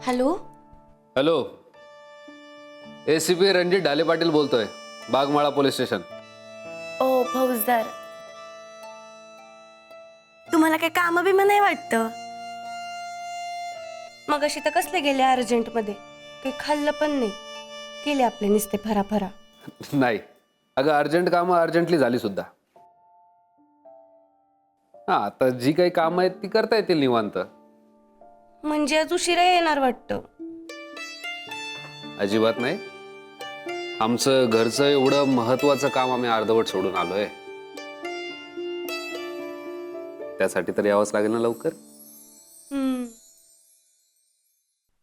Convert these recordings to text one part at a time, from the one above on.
Hello hello, ACP Ranjit Dhale Patil बोलतोय, Bagmala police station. ओ फौजदार, तुम्हाला काय काम बी नाही वाटतं? मग अशी तर कसले गेले अर्जंट मध्ये, काही खाल्लं पण नाही, केले आपले निस्ते फराफरा. नाही अगं, अर्जंट कामं अर्जंटली झाली सुद्धा. हा, आता जी काही कामं आहेत ती करता येतील निवांत. म्हणजे आज उशिरा येणार वाटतं. अजिबात नाही, आमचं घरचं एवढं महत्वाचं काम आम्ही अर्धवट सोडून आलोय, त्यासाठी तर यावंच लागेल ना लवकर.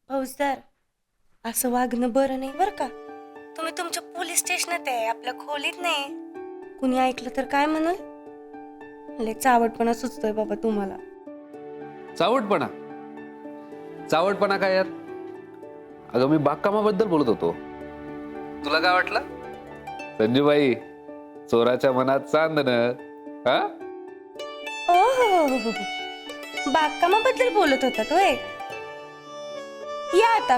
फौजदार, असं वागणं बरं नाही बरं का. तुम्ही तुमच्या पोलीस स्टेशनात आहे, आपल्या खोलीत नाही. कुणी ऐकलं तर काय म्हणाल? लय चावटपणा सुचतोय बाबा तुम्हाला. चावटपणा? चावटपणा काय यात? अगं, मी बागकामाबद्दल बोलत होतो. तुला काय वाटलं? संजूबाई, चोराच्या मनात चांदणं. हा, ओहो, बागकामाबद्दल बोलत होता होय? या आता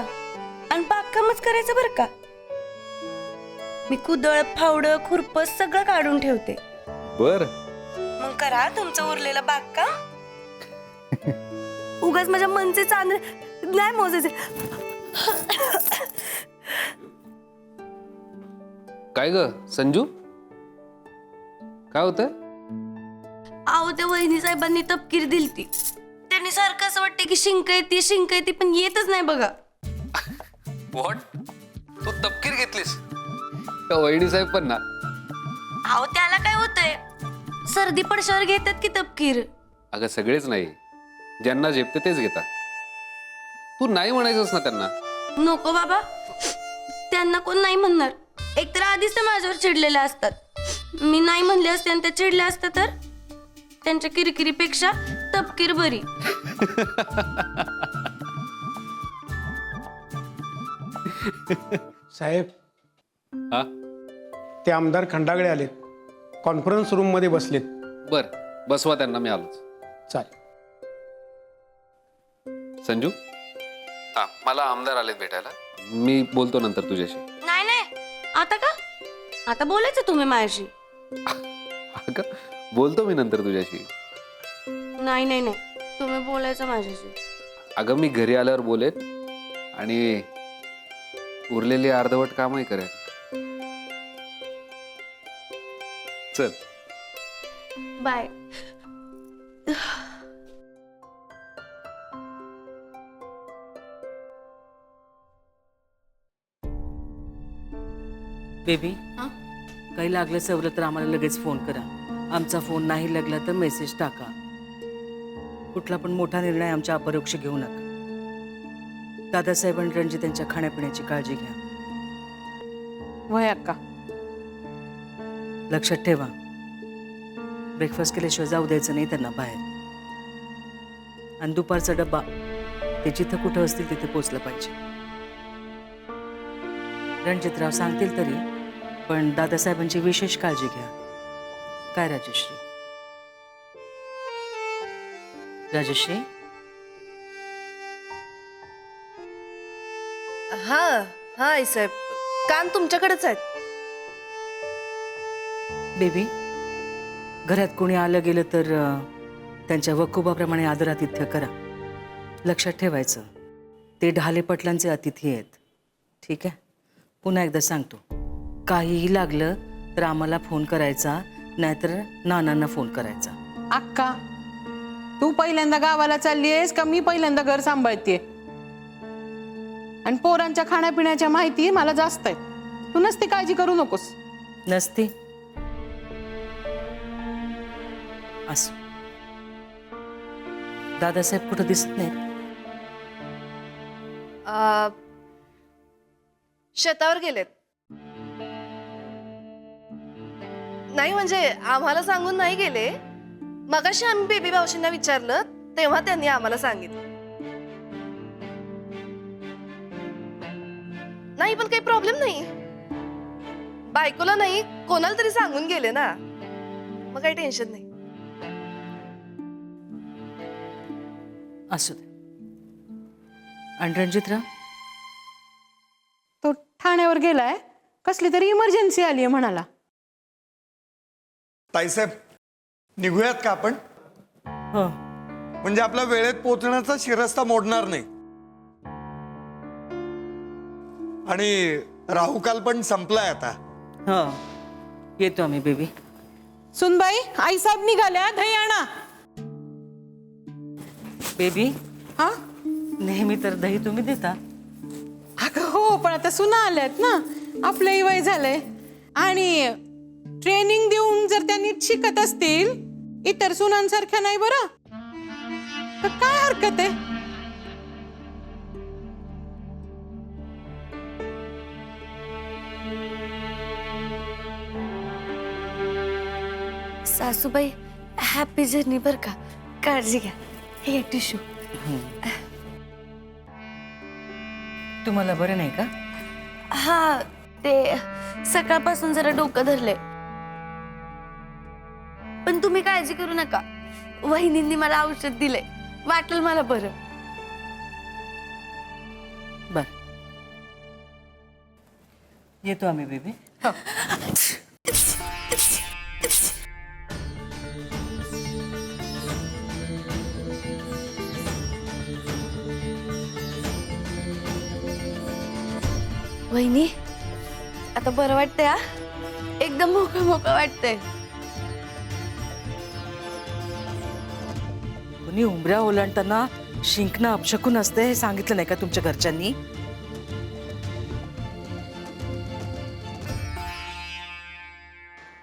आणि बागकामच करायचं बरं का. मी कुदळ फावडं खुरप सगळं काढून ठेवते. बर. मग करा तुमचं उरलेलं बागकाम. उगाच माझ्या मनचे चांदणे नाही मोजायचे. काय ग संजू, काय होतंय? आहो, त्या वहिनी साहेबांनी तपकीर दिलती. त्यांनी सारखं असं वाटतं की शिंक येते पण येतच नाही बघा. व्हॉट? तू तपकीर घेतलीस? का वहिनी साहेब पण ना? आहो, त्याला काय होतंय, सर्दी पडशावर घेतात की तपकीर. अगं, सगळेच नाही, ज्यांना झेपते तेच घेतात. तू नाही म्हणायचंस ना त्यांना. नको बाबा, त्यांना कोण नाही म्हणणार. एकतर आधीच ते माझ्यावर चिडलेले असतात. मी नाही म्हणले असते आणि ते चिडले असते तर त्यांच्या किरकिरीपेक्षा तपकीर बरी. साहेब, हा, ते आमदार खंडागळे आलेत, कॉन्फरन्स रूम मध्ये बसलेत. बर, बसवा त्यांना, मी आलोच. चालेल. संजू, हा, मला आमदार आलेत भेटायला, मी बोलतो नंतर तुझ्याशी. नाही नाही, आता का? आता बोलायचं तुम्ही माझ्याशी. अगं, बोलतो मी नंतर तुझ्याशी. नाही नाही नाही, तुम्ही बोलायचं माझ्याशी. अगं, मी घरी आल्यावर बोलेन आणि उरलेली अर्धवट कामही करेन. चल बाय. बेबी, काही लागलं सवलं तर आम्हाला लगेच फोन करा. आमचा फोन नाही लागला तर मेसेज टाका. कुठला पण मोठा निर्णय आमच्या अपरोक्ष घेऊ नका. दादासाहेब आणि रणजित त्यांच्या खाण्यापिण्याची काळजी घ्या. वय अक्का. लक्षात ठेवा, ब्रेकफास्ट केल्याशिवाय जाऊ द्यायचं नाही त्यांना बाहेर. आणि दुपारचा डब्बा ते जिथं कुठं असतील तिथे पोचलं पाहिजे. रणजितराव सांगतील तरी, पण दादासाहेबांची विशेष काळजी घ्या. काय राजश्री? राजश्री, हा हा आई साहेब, कान तुमच्याकडेच आहेत. बेबी, घरात कोणी आलं गेलं तर त्यांच्या वकुबाप्रमाणे आदरातिथ्य करा. लक्षात ठेवायचं, ते ढाले पाटलांचे अतिथी आहेत. ठीक आहे? पुन्हा एकदा सांगतो, काहीही लागलं तर आम्हाला फोन करायचा, नाहीतर नानांना फोन करायचा. अक्का, तू पहिल्यांदा गावाला चालली आहेस का मी पहिल्यांदा घर सांभाळतेय? आणि पोरांच्या खाण्यापिण्याच्या माहिती मला जास्त आहे. तू नसती काळजी करू नकोस. नसती? असो. दादासाहेब कुठं दिसत नाहीत? शेतावर गेलेत. नाही म्हणजे आम्हाला सांगून नाही गेले. मगाशी आम्ही बेबी मावशींना विचारलं तेव्हा त्यांनी आम्हाला सांगितलं. नाही पण काही प्रॉब्लेम नाही. बायकोला नाही, कोणाला तरी सांगून गेले ना, मग काही टेन्शन नाही. असू दे. आणि रणजितराव? तो ठाण्यावर गेलाय, कसली तरी इमर्जन्सी आली आहे म्हणाला. ताईसाहेब, निघूयात का आपण? हो. म्हणजे आपल्या वेळेत पोहोचण्याचा शिरस्ता मोडणार नाही. आणि राहुकाल पण संपलाय आता. हो, येतो आम्ही बेबी. सुनबाई, आईसाहेब निघाल्या, दही आणा. बेबी, हा नेहमी तर दही तुम्ही देता. अगं हो, पण आता सुना आल्यात ना, आपलंही वय झालंय. आणि ट्रेनिंग देऊन जर त्या नीट शिकत असतील इतर सुनांसारख्या नाही बरं, तर काय हरकत आहे? सासूबाई, हॅपी जर्नी बर का. काळजी घ्या. हे टिश्यू. तुम्हाला बरं नाही का? हा, ते सकाळपासून जरा डोकं धरले. पण तुम्ही काळजी करू नका, वहिनींनी मला औषध दिले, वाटेल मला बरं. बर, येतो आम्ही बेबी. वहिनी, आता बरं वाटतंय. हा, एकदम मोकळं मोकळं वाटतंय. कुणी उंबऱ्या ओलांडताना शिंकणं अपशकून असते हे सांगितलं नाही का तुमच्या घरच्यांनी?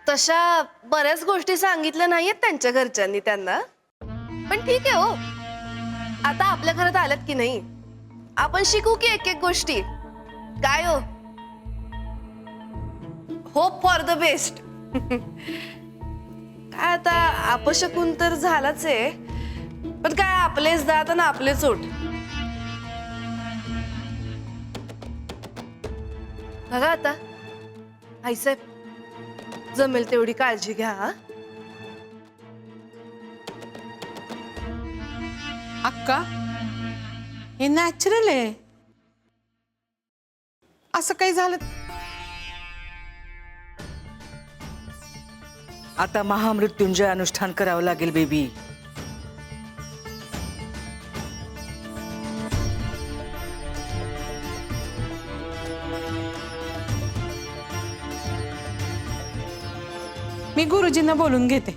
तशा बऱ्याच गोष्टी सांगितल्या नाहीयेत त्यांच्या घरच्यांनी त्यांना. पण ठीक आहे हो, आता आपल्या घरात आल्यात की नाही, आपण शिकू की एक एक गोष्टी. काय हो, होप फॉर द बेस्ट. काय आता अपशकून तर झालाच आहे, पण काय आपलेच दात आणि आपलेच ओठ. बघा आता, आईसाहेब, जमेल तेवढी काळजी घ्या. हा, अक्का, हे नॅचरल आहे. असं काही झालं आता महामृत्युंजय अनुष्ठान करावं लागेल बेबी. मी गुरुजींना बोलून घेते.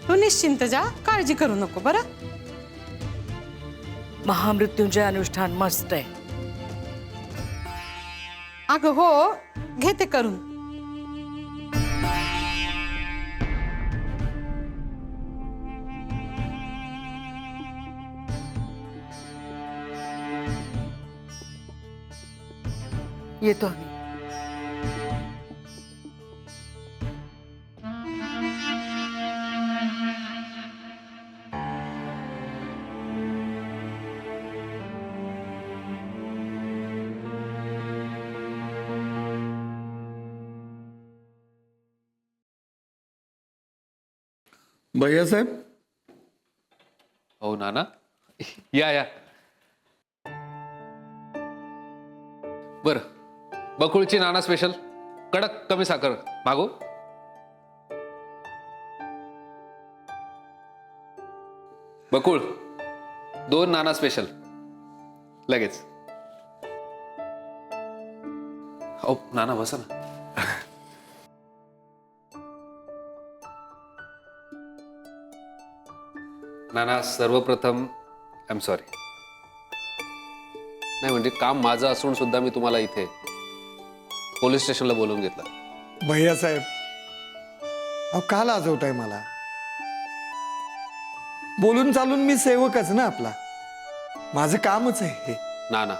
तू निश्चिंत जा, काळजी करू नको बरं. महामृत्युंजय अनुष्ठान मस्त आहे. अगं हो, घेते करून. येतो आम्ही. भैयासाहेब, हो नाना, या या. बर, बकुळची नाना स्पेशल, कडक कमी साखर मागू. बकुळ 2 नाना स्पेशल लगेच. हो नाना, बसा ना. नाना, सर्वप्रथम आय एम सॉरी. नाही म्हणजे काम माझं असून सुद्धा मी तुम्हाला इथे पोलीस स्टेशनला बोलवून घेतलं. भैयासाहेब, अहो का लाजवताय मला? बोलून चालून मी सेवकच ना आपला, माझं कामच आहे हे. नाना,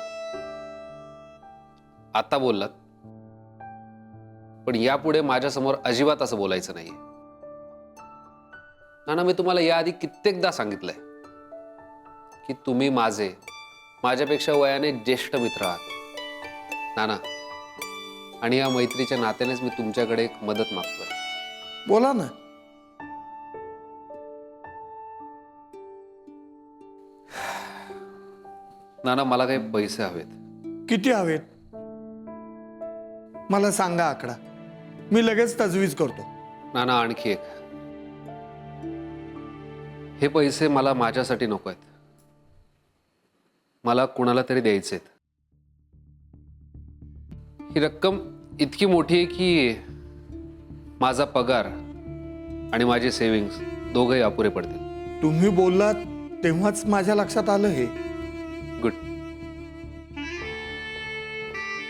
आता बोललात, पण यापुढे माझ्यासमोर अजिबात असं बोलायचं नाहीये. नाना, मी तुम्हाला याआधी कित्येकदा सांगितलंय की तुम्ही माझ्यापेक्षा वयाने ज्येष्ठ मित्र आहात. नाना, आणि या मैत्रीच्या नात्यानेच मी तुमच्याकडे एक मदत मागतोय. बोला ना. नाना मला काही पैसे हवेत. किती हवेत मला सांगा आकडा, मी लगेच तजवीज करतो. नाना आणखी एक. हे पैसे मला माझ्यासाठी नको आहेत, मला कुणाला तरी द्यायचे आहेत. ही रक्कम इतकी मोठी आहे की माझा पगार आणि माझे सेव्हिंग्स दोघंही अपुरे पडतील. तुम्ही बोललात तेव्हाच माझ्या लक्षात आलं हे. गुड.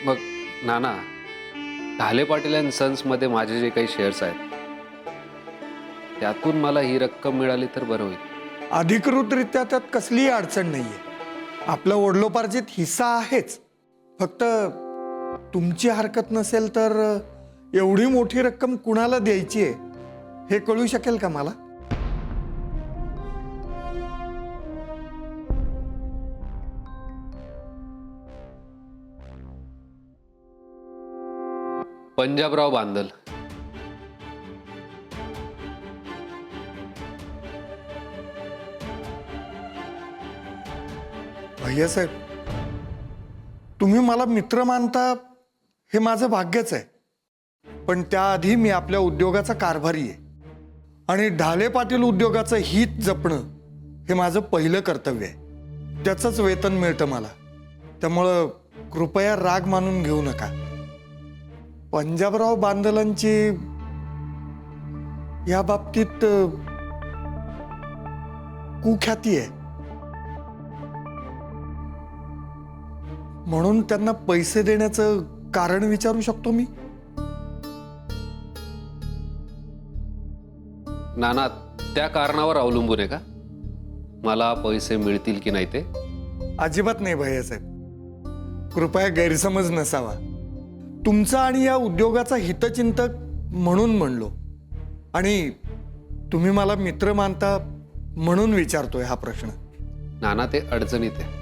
मग नाना, ढाले पाटील अँड सन्स मध्ये माझे जे काही शेअर्स आहेत त्यातून मला ही रक्कम मिळाली तर बरं होईल. अधिकृतरित्या त्यात कसलीही अडचण नाहीये. आपला वडिलोपार्जित हिस्सा आहेच. फक्त तुमची हरकत नसेल तर एवढी मोठी रक्कम कुणाला द्यायची आहे हे कळू शकेल का मला? पंजाबराव बांदल. भैयासाहेब, तुम्ही मला मित्र मानता हे माझं भाग्यच आहे. पण त्याआधी मी आपल्या उद्योगाचा कारभारी आहे आणि ढाले पाटील उद्योगाचं हित जपणं हे माझं पहिलं कर्तव्य आहे. त्याचंच वेतन मिळतं मला. त्यामुळं कृपया राग मानून घेऊ नका. पंजाबराव बांदलांची या बाबतीत कुख्याती आहे. म्हणून त्यांना पैसे देण्याचं कारण विचारू शकतो मी? नाना, त्या कारणावर अवलंबून आहे का मला पैसे मिळतील की नाही ते? अजिबात नाही भैयासाहेब. कृपया गैरसमज नसावा. तुमचा आणि या उद्योगाचा हितचिंतक म्हणून म्हणलो आणि तुम्ही मला मित्र मानता म्हणून विचारतोय हा प्रश्न. नाना, ते अडचणीत आहे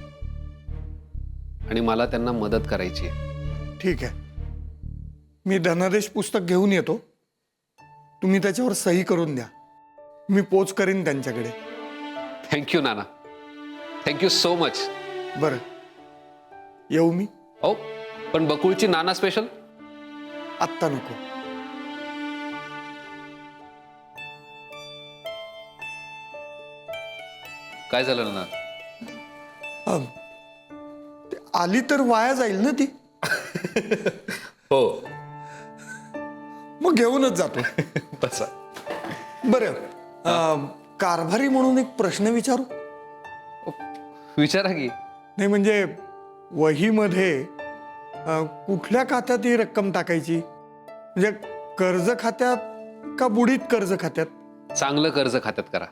आणि मला त्यांना मदत करायची आहे. ठीक आहे, मी धनादेश पुस्तक घेऊन येतो. तुम्ही त्याच्यावर सही करून द्या. मी पोच करीन त्यांच्याकडे. थँक्यू नाना, थँक्यू सो मच. बरं, येऊ मी? हो, पण बकुळची नाना स्पेशल आत्ता नको. काय झालं नाना? अं, ते आली तर वाया जाईल ना ती. हो. मग घेऊनच जातो. बसा. बरं, कारभारी म्हणून एक प्रश्न विचारू? विचारा की. नाही म्हणजे वहीमध्ये कुठल्या खात्यात ही रक्कम टाकायची? म्हणजे कर्ज खात्यात का बुडीत कर्ज खात्यात? चांगलं कर्ज खात्यात करा.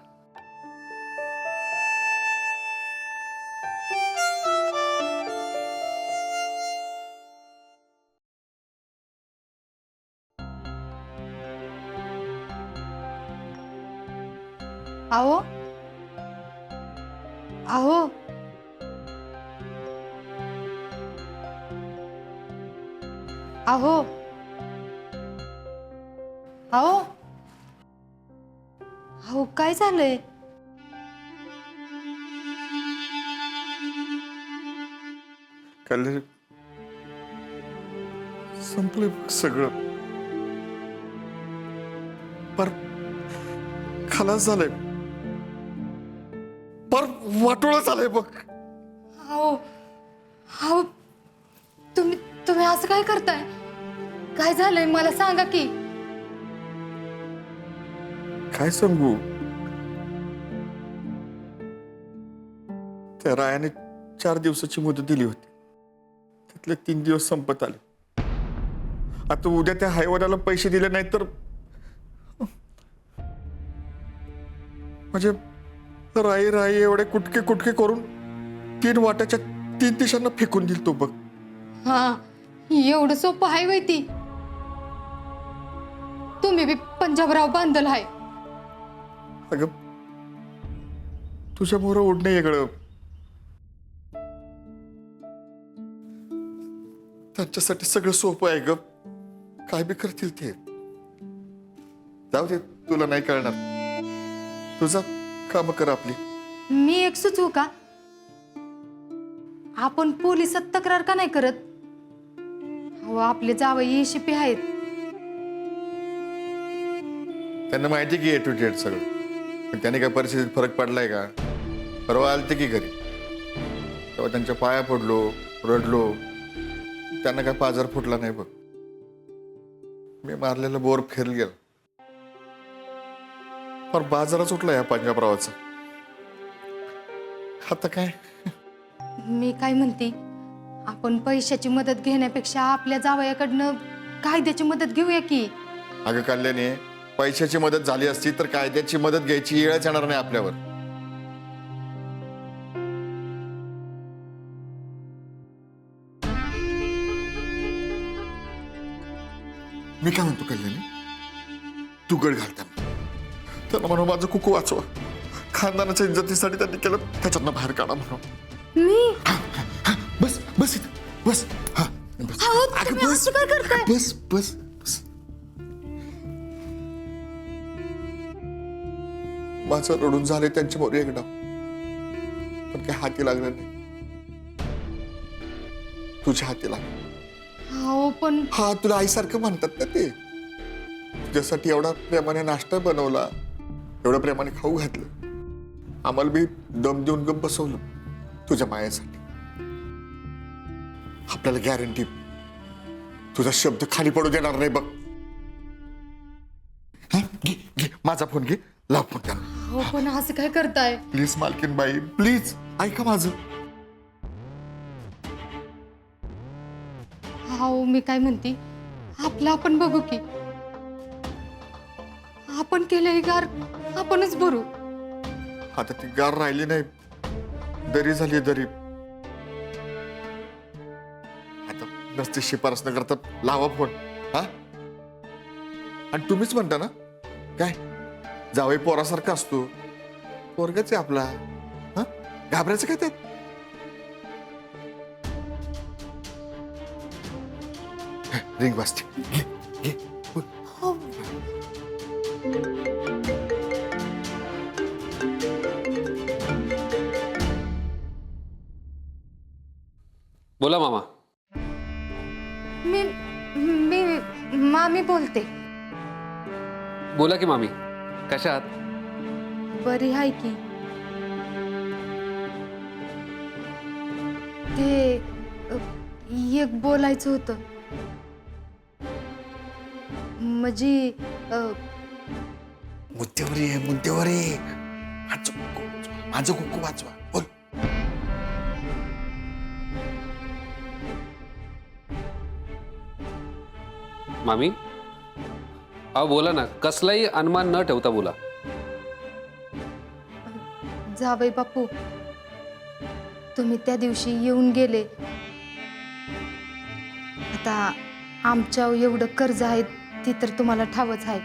अहो अहो अहो अहो अहो काय झालंय? काल संपले सगळं. पर खलास झालंय. पर वाटोळं झालंय बघ. अहो अहो तुम्ही तुम्ही असं काय करताय? काय झालंय मला सांगा की. काय सांगू? त्या रायाने 4 दिवसाची मुदत दिली होती. त्यातले 3 दिवस संपत आले. आता उद्या त्या हायवाल्याला पैसे दिले नाही तर म्हणजे राई राई एवढे कुटके कुटके करून 3 वाट्याच्या 3 दिशांना फेकून दिल तो बघ. हा, एवढं सोपं आहे वय ती? तुम्ही बी पंजाबराव बांदल आहे. अगं तुझ्या मोर ओढणे वेगळं. त्यांच्यासाठी सगळं सोपं आहे ग. काय बी करतील ते. जाऊ दे, तुला नाही कळणार. तुझा काम कर आपली. मी एक सुचवू का? आपण पोलिसात तक्रार का नाही करत? हो, आपले जावई शिपी आहेत. त्यांना माहिती की A to Z सगळं, पण त्याने काय परिस्थितीत फरक पडलाय का? परवा आलते की घरी, तेव्हा त्यांच्या पाया पडलो, रडलो, त्यांना काय पाजर फुटला नाही बघ. मी मारलेलं बोर फिरल गेलं, पर बाजारच उठला या पंजाबरावाचा. आता काय? मी काय म्हणते, आपण पैशाची मदत घेण्यापेक्षा आपल्या जावयाकडनं कायद्याची मदत घेऊया की. अगं कल्याणी, पैशाची मदत झाली असती तर कायद्याची मदत घ्यायची वेळच येणार नाही आपल्यावर. मी काय म्हणतो कल्याणी, तू गड घालता त्यांना म्हणून माझं कुकू वाचवा, खानदानाच्या इज्जतीसाठी त्यांनी केलं, त्याच्यातनं बाहेर काढा म्हणून. मी बस बस इथं, बस. हा बस. अहो, अगं, तुम्ही बस असं काय करताय? बस बस बस. माझं रडून झाले त्यांच्याबरोबर एकदा, पण काय हाती लागणार नाही. तुझ्या हाती लाग. हो पण हा, तुला आईसारखं म्हणतात ना ते. तुझ्यासाठी एवढा प्रेमाने नाश्ता बनवला, एवढ्या प्रेमाने खाऊ घातलं, आम्हाला बी दम देऊन गप बसवलं तुझ्या मायासाठी. आपल्याला गॅरंटी तुझा शब्द खाली पडू देणार नाही बघ. हा, घे घे माझा फोन, घे, लाव फोन त्यांना. हो पण असं काय करताय? प्लीज मालकीन बाई, प्लीज ऐका माझं. हो, मी काय म्हणते, आपलं आपण बघू की. आपण केलेली गार आपणच भरू. आता ती गार राहिली नाही, दरी झाली दरी. आता नसते शिफारस न करता लावा फोन. हा, आणि तुम्हीच म्हणता ना काय जावई पोरासारखा असतो, पोरगाच आहे आपला. हा, घाबरायचं काय त्यात? रिंग वाजते, घे घे. बोला मामा. मी मी मामी बोलते. बोला की मामी, कशा आहात? बरी आहे की. ते एक बोलायचं होतं. म्हणजे मुद्द्यावर ये, मुद्द्यावर ये. माझं कुकू वाचवा, बोल. मामी, अहो बोला ना, कसलाही अनुमान न ठेवता बोला. जावई बापू, तुम्ही त्या दिवशी येऊन गेले. आता आमच्या एवढं कर्ज आहे ती तर तुम्हाला ठावच आहे.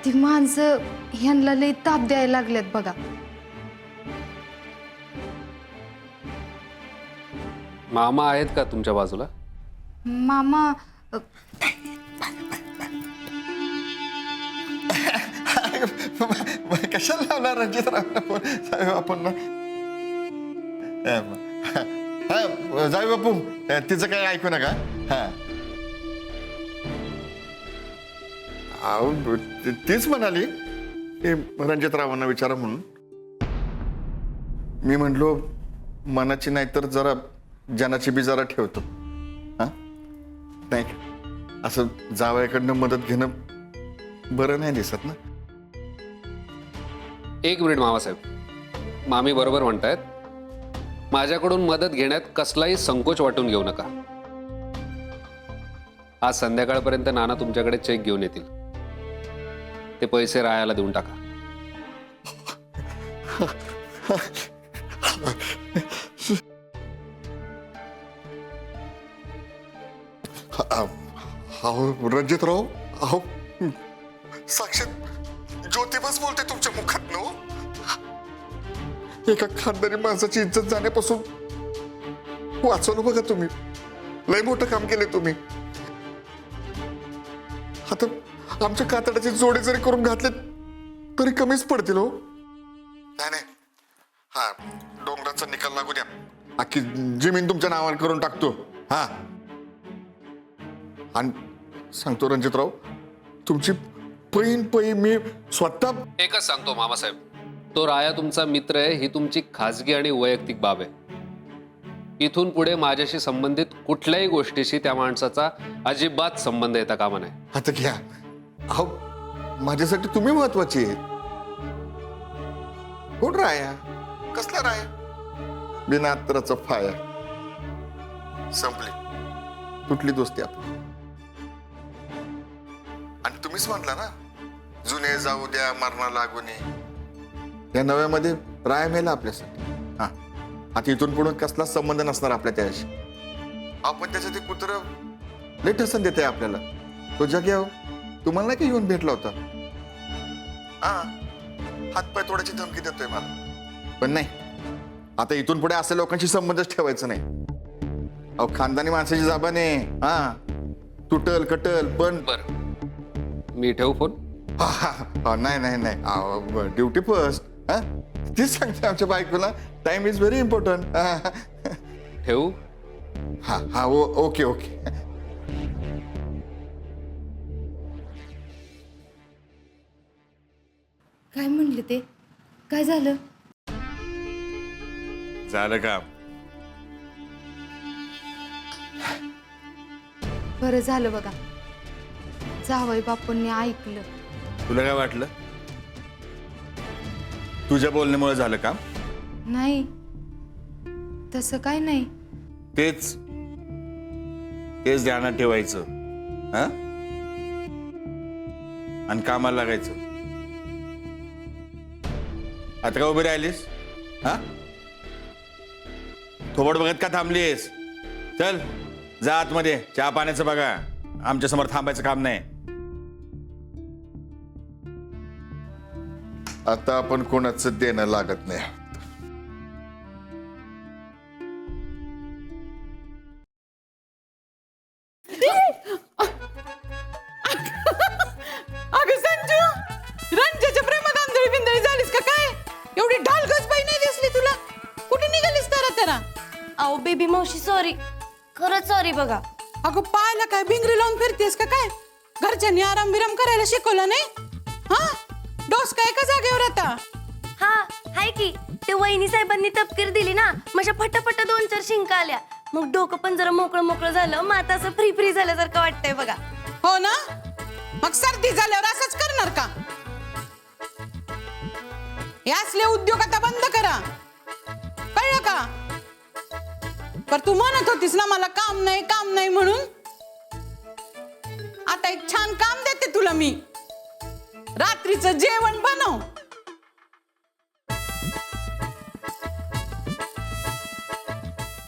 ती माणसं ह्यांना लई ताप द्यायला लागल्यात बघा. मामा आहेत का तुमच्या बाजूला? मामा कशाला लावणार रणजित राव साहेब आपण ना? जाऊ बापू, तिचं काही ऐकू नका. हा, अहो, तीच म्हणाली की रणजित रावांना विचारा म्हणून. मी म्हणलो मनाची नाही तर जरा जनाची बी जरा ठेवतो. हा, नाही असं जावयाकडनं मदत घेणं बरं नाही दिसत ना. एक मिनिट मामासाहेब, मामी बरोबर म्हणतायत. माझ्याकडून मदत घेण्यात कसलाही संकोच वाटून घेऊ नका. आज संध्याकाळपर्यंत नाना तुमच्याकडे चेक घेऊन येतील. ते पैसे रायाला देऊन टाका. अहो रणजितराव, अहो साक्षात ज्योतिबाच बोलते तुमच्या मुखात ना. एका खानदानी माणसाची इज्जत जाण्यापासून वाचवलं बघा तुम्ही. लय मोठं काम केले तुम्ही. आता आमच्या कातडाचे जोडे जरी करून घातले तरी कमीच पडतील हो. नाही नाही, हा डोंगराचा निकाल लागू द्या, अख्खी जमीन तुमच्या नावावर करून टाकतो. हा, आणि सांगतो रणजितराव, तुमची पै मी स्वतः. एकच सांगतो मामासाहेब, तो राया तुमचा मित्र आहे ही तुमची खाजगी आणि वैयक्तिक बाब आहे. इथून पुढे माझ्याशी संबंधित कुठल्याही गोष्टीशी त्या माणसाचा अजिबात संबंध येता कामा नये. आता घ्या. अहो, माझ्यासाठी तुम्ही महत्वाची आहे. कोण राया? कसला राया? बिना अत्तराचा फाया. संपली, तुटली दोस्ती आपली. आणि तुम्हीच म्हटला ना, जुने जाऊ द्या मरणा लागू नये. या नव्यामध्ये राया मेला आपल्यासाठी. हा, आता इथून पुढे कसला संबंध नसणार आपल्या त्याशी. आपण त्याचं ते कुत्र लय ठसन देते आपल्याला. तो जग्या तुम्हाला नाही का येऊन भेटला होता? हा, हातपाय तोडायची धमकी देतोय मला. पण नाही, आता इथून पुढे असे लोकांशी संबंधच ठेवायचं नाही. अहो, खानदानी माणसाची जाबान आहे. हा, तुटल कटल पण. बर, मी ठेवू फोन? नाही, ड्युटी फर्स्ट. हा, तीच सांगते आमच्या बायकोला, टाइम इज व्हेरी इम्पॉर्टंट. ठेवू? हा, ओके. काय म्हणले ते? काय झालं? झालं का? बरं झालं बघा, जावई बापूंनी ऐकलं. तुला काय वाटलं? तुझ्या बोलण्यामुळे झालं का? नाही, तसं काय नाही. तेच ध्यानात ठेवायचं. हा, आणि कामाला लागायचं. आता का उभी राहिलीस? हा, थोबड बघत का थांबलीस? चल, जा आतमध्ये, चहा पाण्याचं बघा. आमच्या समोर थांबायचं काम नाही. आता आपण कोणाचं देणं लागत नाही. अगं संजू, रंजाच्या प्रेमात आंधळी बिंदळी झालीस का काय? एवढी ढालगज बाई नाही दिसली तुला. कुठे निघालीस तेरा? अहो बेबी मावशी, सॉरी, खरंच सॉरी. बघा, अगं पायाला काय भिंगरी लावून फिरतेस का काय? घरच्यांनी आराम बिराम करायला शिकवलं नाही? हा, डोस काय का जागेवर आता? हा हाय की, ते वहिनी साहेबांनी तपकीर दिली ना, माझ्या फटाफट 2-4 शिंका आल्या. मग डोकं पण जरा मोकळं झालं. मग आता असं फ्री झाल्यासारखं वाटतंय बघा. हो ना, मग सर्दी झाल्यावर असंच करणार का? हे असले उद्योग आता बंद करा, कळलं का? पर तू म्हणत होतीस ना मला काम नाही म्हणून. आता एक छान काम देते तुला मी. रात्रीचं जेवण बनव